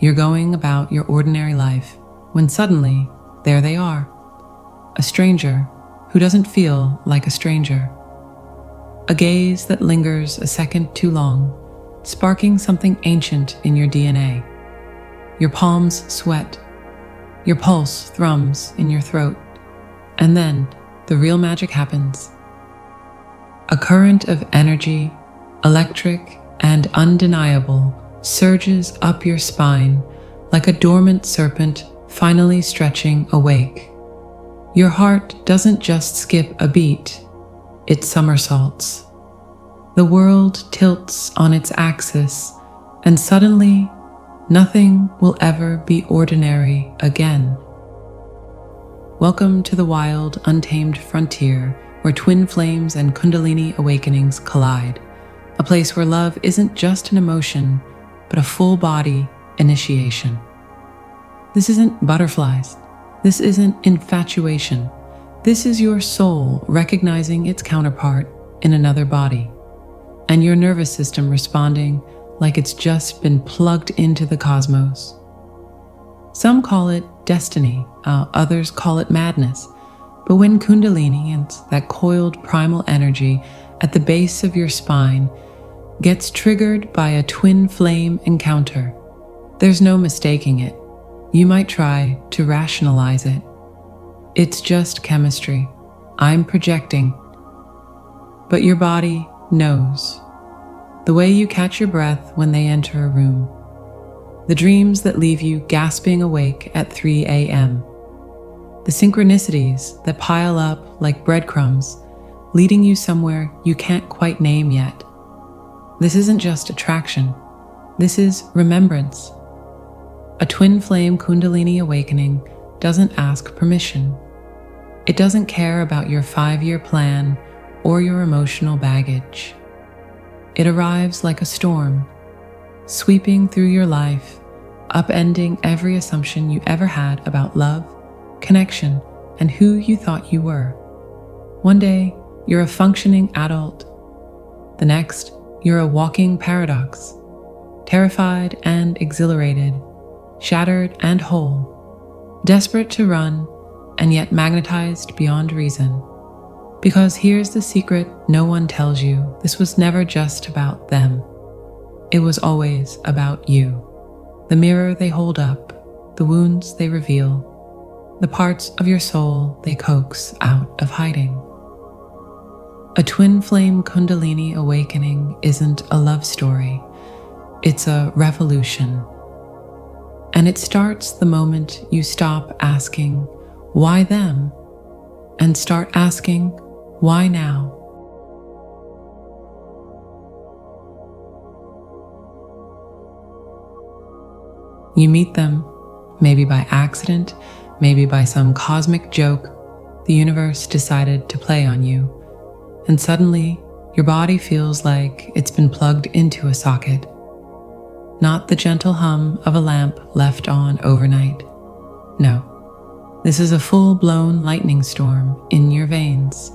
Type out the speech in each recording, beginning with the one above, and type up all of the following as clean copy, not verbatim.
You're going about your ordinary life when suddenly, there they are. A stranger who doesn't feel like a stranger. A gaze that lingers a second too long, sparking something ancient in your DNA. Your palms sweat. Your pulse thrums in your throat. And then the real magic happens. A current of energy, electric and undeniable, surges up your spine like a dormant serpent finally stretching awake. Your heart doesn't just skip a beat, it somersaults. The world tilts on its axis, and suddenly, nothing will ever be ordinary again. Welcome to the wild, untamed frontier where twin flames and Kundalini awakenings collide. A place where love isn't just an emotion, but a full-body initiation. This isn't butterflies. This isn't infatuation. This is your soul recognizing its counterpart in another body, and your nervous system responding like it's just been plugged into the cosmos. Some call it destiny, others call it madness. But when Kundalini, and that coiled primal energy at the base of your spine, gets triggered by a twin flame encounter, there's no mistaking it. You might try to rationalize it. It's just chemistry. I'm projecting. But your body knows. The way you catch your breath when they enter a room. The dreams that leave you gasping awake at 3 a.m. The synchronicities that pile up like breadcrumbs, leading you somewhere you can't quite name yet. This isn't just attraction. This is remembrance. A twin flame Kundalini awakening doesn't ask permission. It doesn't care about your 5-year plan or your emotional baggage. It arrives like a storm, sweeping through your life, upending every assumption you ever had about love, connection, and who you thought you were. One day, you're a functioning adult. The next, you're a walking paradox, terrified and exhilarated, shattered and whole, desperate to run, and yet magnetized beyond reason. Because here's the secret no one tells you: this was never just about them. It was always about you. The mirror they hold up, the wounds they reveal, the parts of your soul they coax out of hiding. A twin flame Kundalini awakening isn't a love story, it's a revolution. And it starts the moment you stop asking, why them? And start asking, why now? You meet them, maybe by accident, maybe by some cosmic joke the universe decided to play on you, and suddenly your body feels like it's been plugged into a socket. Not the gentle hum of a lamp left on overnight. No, this is a full-blown lightning storm in your veins,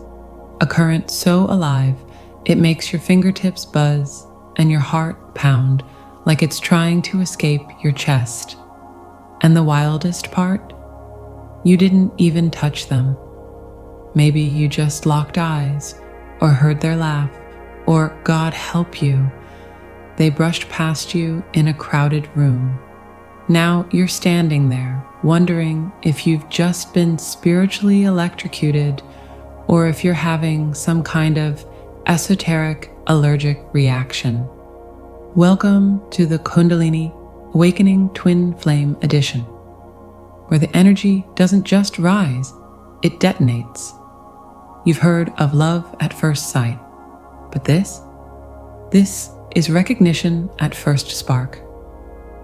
a current so alive it makes your fingertips buzz and your heart pound like it's trying to escape your chest. And the wildest part? You didn't even touch them. Maybe you just locked eyes, or heard their laugh, or, God help you, they brushed past you in a crowded room. Now you're standing there, wondering if you've just been spiritually electrocuted, or if you're having some kind of esoteric allergic reaction. Welcome to the Kundalini Awakening Twin Flame Edition, where the energy doesn't just rise, it detonates. You've heard of love at first sight, but this is recognition at first spark.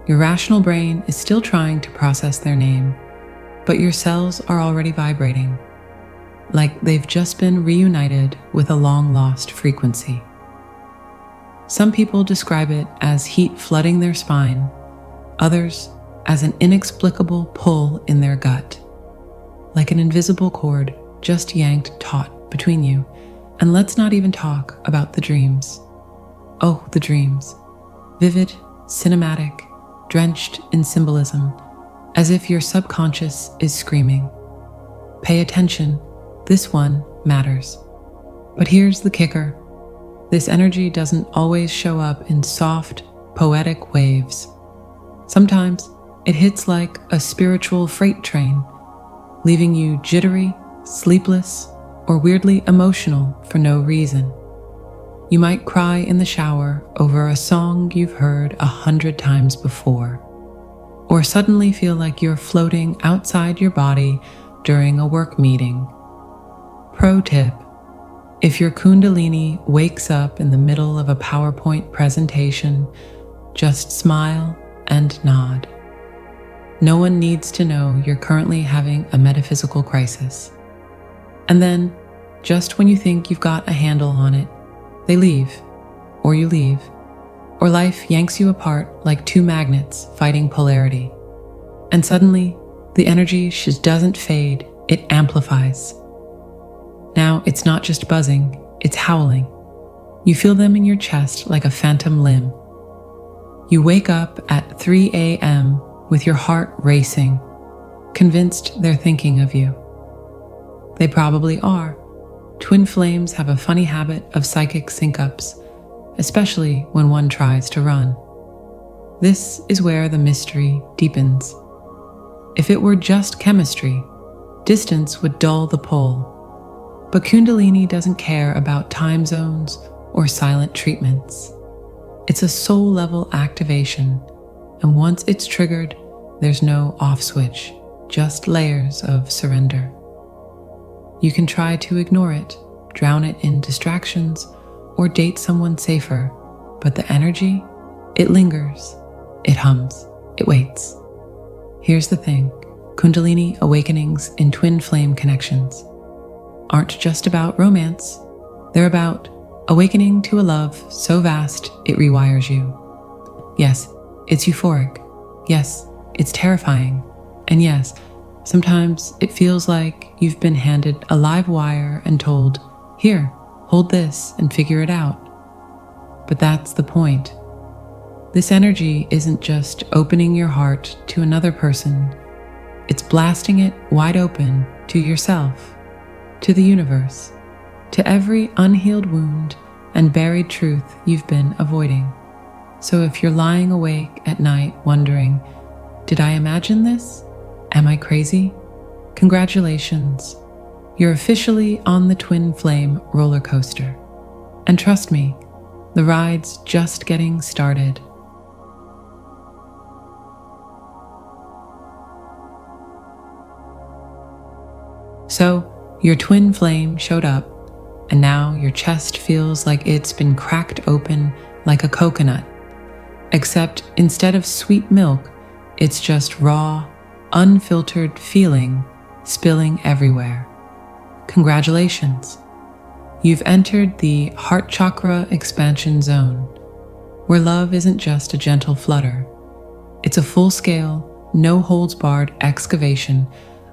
Your rational brain is still trying to process their name, but your cells are already vibrating, like they've just been reunited with a long-lost frequency. Some people describe it as heat flooding their spine, others as an inexplicable pull in their gut, like an invisible cord just yanked taut between you. And let's not even talk about the dreams. Oh, the dreams. Vivid, cinematic, drenched in symbolism, as if your subconscious is screaming, "Pay attention, this one matters." But here's the kicker. This energy doesn't always show up in soft, poetic waves. Sometimes it hits like a spiritual freight train, leaving you jittery, sleepless, or weirdly emotional for no reason. You might cry in the shower over a song you've heard 100 times before, or suddenly feel like you're floating outside your body during a work meeting. Pro tip: if your Kundalini wakes up in the middle of a PowerPoint presentation, just smile and nod. No one needs to know you're currently having a metaphysical crisis. And then, just when you think you've got a handle on it, they leave, or you leave, or life yanks you apart like two magnets fighting polarity. And suddenly, the energy just doesn't fade, it amplifies. Now, it's not just buzzing, it's howling. You feel them in your chest like a phantom limb. You wake up at 3 a.m. with your heart racing, convinced they're thinking of you. They probably are. Twin flames have a funny habit of psychic sync-ups, especially when one tries to run. This is where the mystery deepens. If it were just chemistry, distance would dull the pull. But Kundalini doesn't care about time zones or silent treatments. It's a soul-level activation, and once it's triggered, there's no off switch, just layers of surrender. You can try to ignore it, drown it in distractions, or date someone safer, but the energy, it lingers, it hums, it waits. Here's the thing, Kundalini awakenings in twin flame connections aren't just about romance, they're about awakening to a love so vast it rewires you. Yes, it's euphoric. Yes, it's terrifying. And yes, sometimes it feels like you've been handed a live wire and told, "Here, hold this and figure it out." But that's the point. This energy isn't just opening your heart to another person, it's blasting it wide open to yourself, to the universe, to every unhealed wound and buried truth you've been avoiding. So if you're lying awake at night wondering, "Did I imagine this? Am I crazy?" Congratulations. You're officially on the twin flame roller coaster. And trust me, the ride's just getting started. So, your twin flame showed up, and now your chest feels like it's been cracked open like a coconut. Except instead of sweet milk, it's just raw, unfiltered feeling spilling everywhere. Congratulations. You've entered the heart chakra expansion zone, where love isn't just a gentle flutter. It's a full-scale, no-holds-barred excavation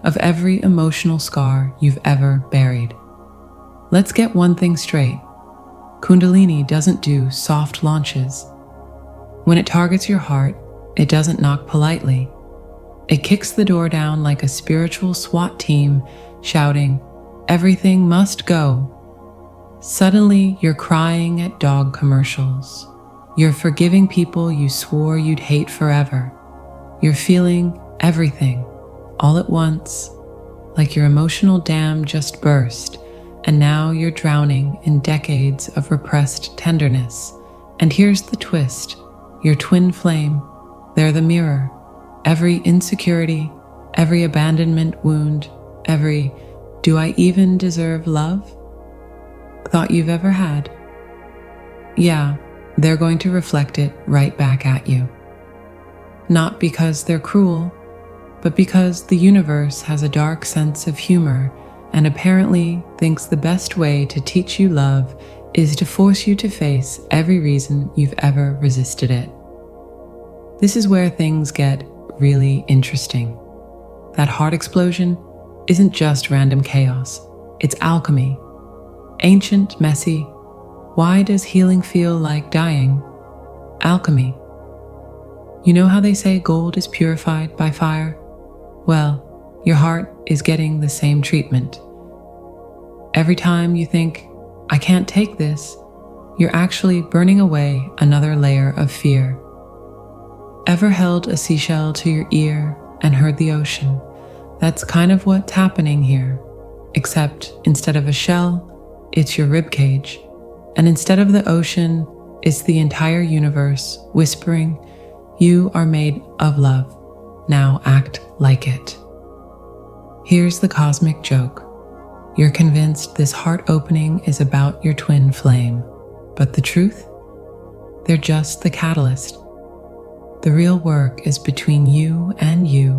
of every emotional scar you've ever buried. Let's get one thing straight. Kundalini doesn't do soft launches. When it targets your heart, it doesn't knock politely. It kicks the door down like a spiritual SWAT team, shouting, "Everything must go." Suddenly, you're crying at dog commercials. You're forgiving people you swore you'd hate forever. You're feeling everything, all at once, like your emotional dam just burst, and now you're drowning in decades of repressed tenderness. And here's the twist. Your twin flame, they're the mirror. Every insecurity, every abandonment wound, every "do I even deserve love?" thought you've ever had. Yeah, they're going to reflect it right back at you. Not because they're cruel, but because the universe has a dark sense of humor and apparently thinks the best way to teach you love is to force you to face every reason you've ever resisted it. This is where things get really interesting. That heart explosion isn't just random chaos, it's alchemy. Ancient, messy. Why does healing feel like dying? Alchemy. You know how they say gold is purified by fire? Well, your heart is getting the same treatment. Every time you think, I can't take this, you're actually burning away another layer of fear. Ever held a seashell to your ear and heard the ocean? That's kind of what's happening here, except instead of a shell, it's your ribcage, and instead of the ocean, it's the entire universe whispering, you are made of love. Now act like it. Here's the cosmic joke. You're convinced this heart opening is about your twin flame, but the truth? They're just the catalyst. The real work is between you and you.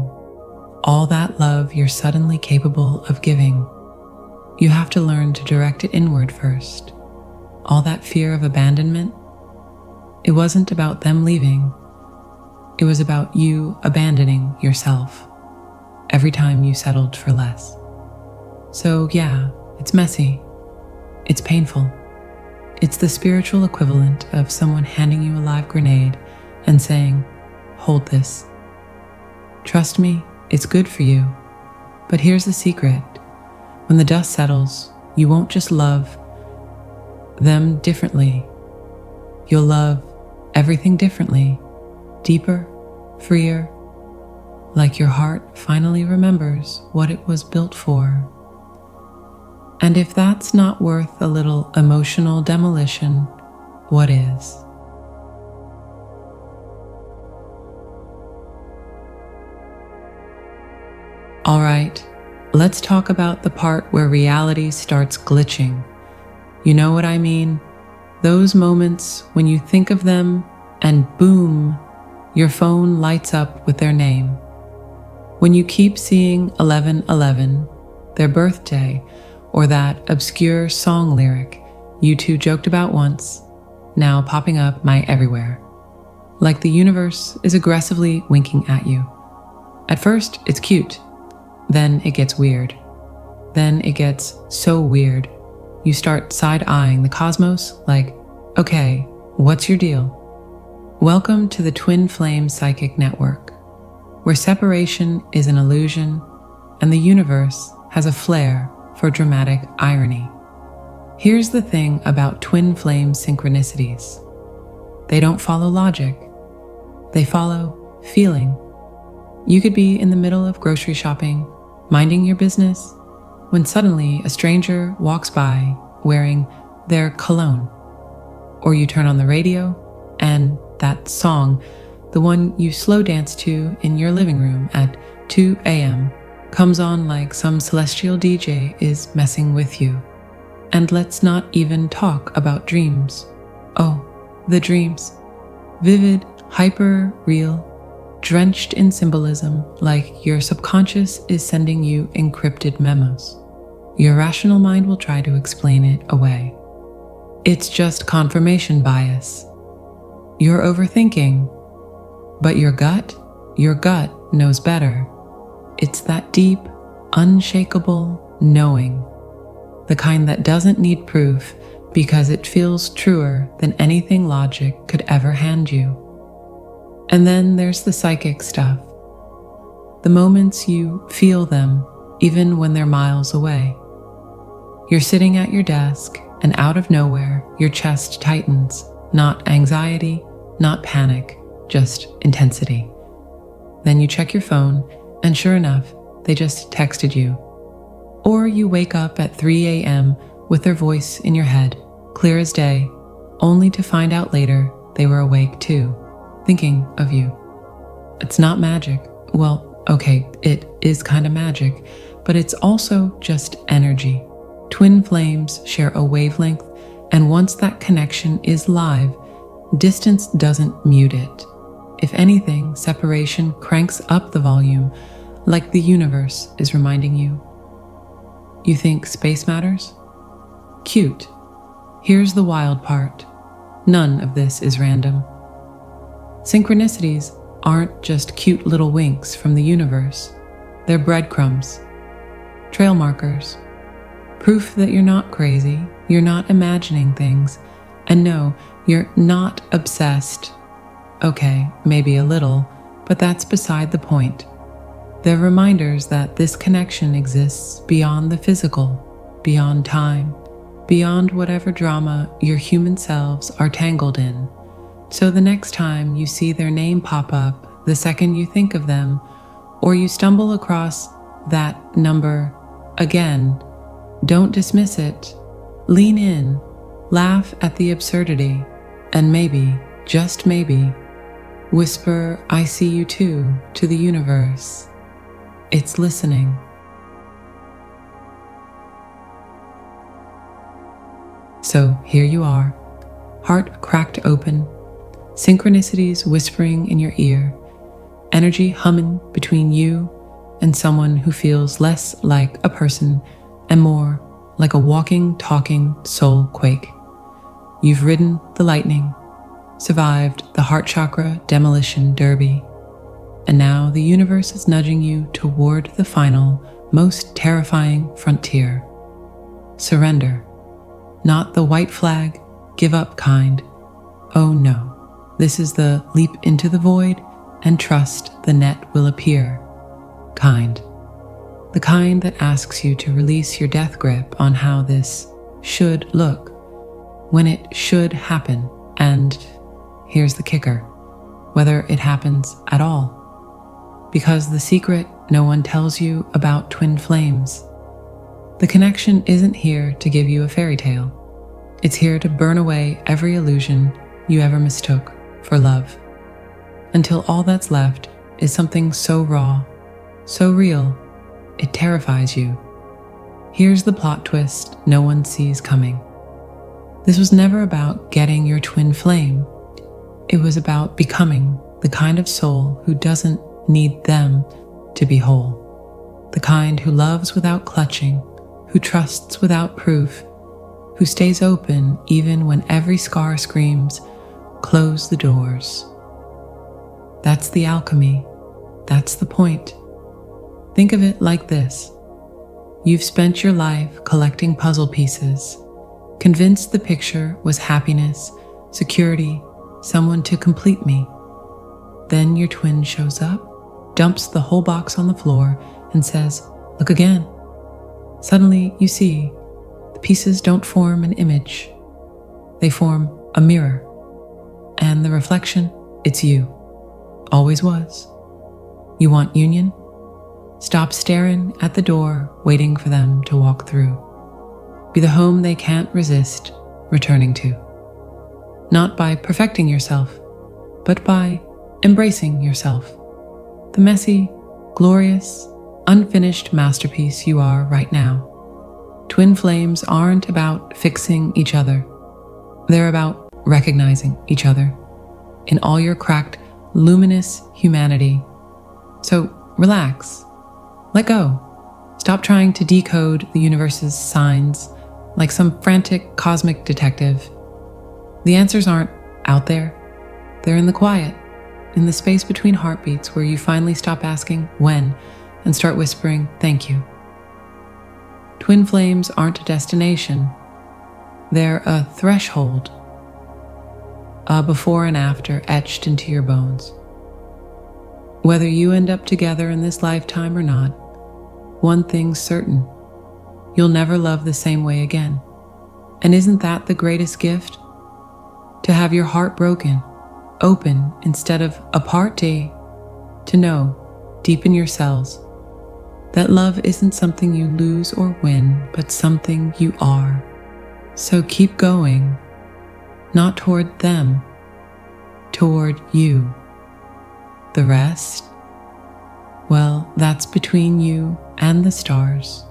All that love you're suddenly capable of giving. You have to learn to direct it inward first. All that fear of abandonment, it wasn't about them leaving. It was about you abandoning yourself every time you settled for less. So yeah, it's messy. It's painful. It's the spiritual equivalent of someone handing you a live grenade and saying, hold this. Trust me, it's good for you. But here's the secret. When the dust settles, you won't just love them differently. You'll love everything differently, deeper, freer, like your heart finally remembers what it was built for. And if that's not worth a little emotional demolition, what is? All right, let's talk about the part where reality starts glitching. You know what I mean? Those moments when you think of them and boom, your phone lights up with their name. When you keep seeing 1111, their birthday, or that obscure song lyric you two joked about once, now popping up everywhere. Like the universe is aggressively winking at you. At first, it's cute. Then it gets weird. Then it gets so weird. You start side-eyeing the cosmos like, okay, what's your deal? Welcome to the Twin Flame Psychic Network, where separation is an illusion and the universe has a flair for dramatic irony. Here's the thing about twin flame synchronicities. They don't follow logic. They follow feeling. You could be in the middle of grocery shopping, minding your business, when suddenly a stranger walks by wearing their cologne. Or you turn on the radio and that song, the one you slow dance to in your living room at 2 a.m., comes on like some celestial DJ is messing with you. And let's not even talk about dreams. Oh, the dreams. Vivid, hyper-real, drenched in symbolism, like your subconscious is sending you encrypted memos. Your rational mind will try to explain it away. It's just confirmation bias. You're overthinking, but your gut knows better. It's that deep, unshakable knowing, the kind that doesn't need proof because it feels truer than anything logic could ever hand you. And then there's the psychic stuff. The moments you feel them, even when they're miles away. You're sitting at your desk, and out of nowhere, your chest tightens. Not anxiety, not panic, just intensity. Then you check your phone, and sure enough, they just texted you. Or you wake up at 3 a.m. with their voice in your head, clear as day, only to find out later they were awake too, thinking of you. It's not magic. Well, okay, it is kind of magic, but it's also just energy. Twin flames share a wavelength, and once that connection is live, distance doesn't mute it. If anything, separation cranks up the volume, like the universe is reminding you. You think space matters? Cute. Here's the wild part. None of this is random. Synchronicities aren't just cute little winks from the universe. They're breadcrumbs, trail markers, proof that you're not crazy, you're not imagining things, and no, you're not obsessed. Okay, maybe a little, but that's beside the point. They're reminders that this connection exists beyond the physical, beyond time, beyond whatever drama your human selves are tangled in. So the next time you see their name pop up, the second you think of them, or you stumble across that number again, don't dismiss it. Lean in, laugh at the absurdity, and maybe, just maybe, whisper, "I see you too," to the universe. It's listening. So here you are, heart cracked open, synchronicities whispering in your ear, energy humming between you and someone who feels less like a person and more like a walking, talking soul quake. You've ridden the lightning, survived the heart chakra demolition derby, and now the universe is nudging you toward the final, most terrifying frontier. Surrender. Not the white flag, give up kind. Oh no, this is the leap into the void and trust the net will appear kind. The kind that asks you to release your death grip on how this should look, when it should happen, and here's the kicker, whether it happens at all. Because the secret no one tells you about twin flames. The connection isn't here to give you a fairy tale. It's here to burn away every illusion you ever mistook for love, until all that's left is something so raw, so real, it terrifies you. Here's the plot twist no one sees coming. This was never about getting your twin flame. It was about becoming the kind of soul who doesn't need them to be whole. The kind who loves without clutching, who trusts without proof, who stays open even when every scar screams, "Close the doors." That's the alchemy. That's the point. Think of it like this. You've spent your life collecting puzzle pieces, convinced the picture was happiness, security, someone to complete me. Then your twin shows up, dumps the whole box on the floor, and says, "Look again." Suddenly you see, the pieces don't form an image. They form a mirror. And the reflection, it's you. Always was. You want union? Stop staring at the door, waiting for them to walk through. Be the home they can't resist returning to. Not by perfecting yourself, but by embracing yourself. The messy, glorious, unfinished masterpiece you are right now. Twin flames aren't about fixing each other. They're about recognizing each other in all your cracked, luminous humanity. So relax. Let go. Stop trying to decode the universe's signs like some frantic cosmic detective. The answers aren't out there. They're in the quiet, in the space between heartbeats where you finally stop asking when and start whispering, "Thank you." Twin flames aren't a destination. They're a threshold, a before and after etched into your bones. Whether you end up together in this lifetime or not, one thing's certain, you'll never love the same way again. And isn't that the greatest gift? To have your heart broken, open instead of apart, to know, deep in your cells, that love isn't something you lose or win, but something you are. So keep going, not toward them, toward you. The rest, well, that's between you and the stars.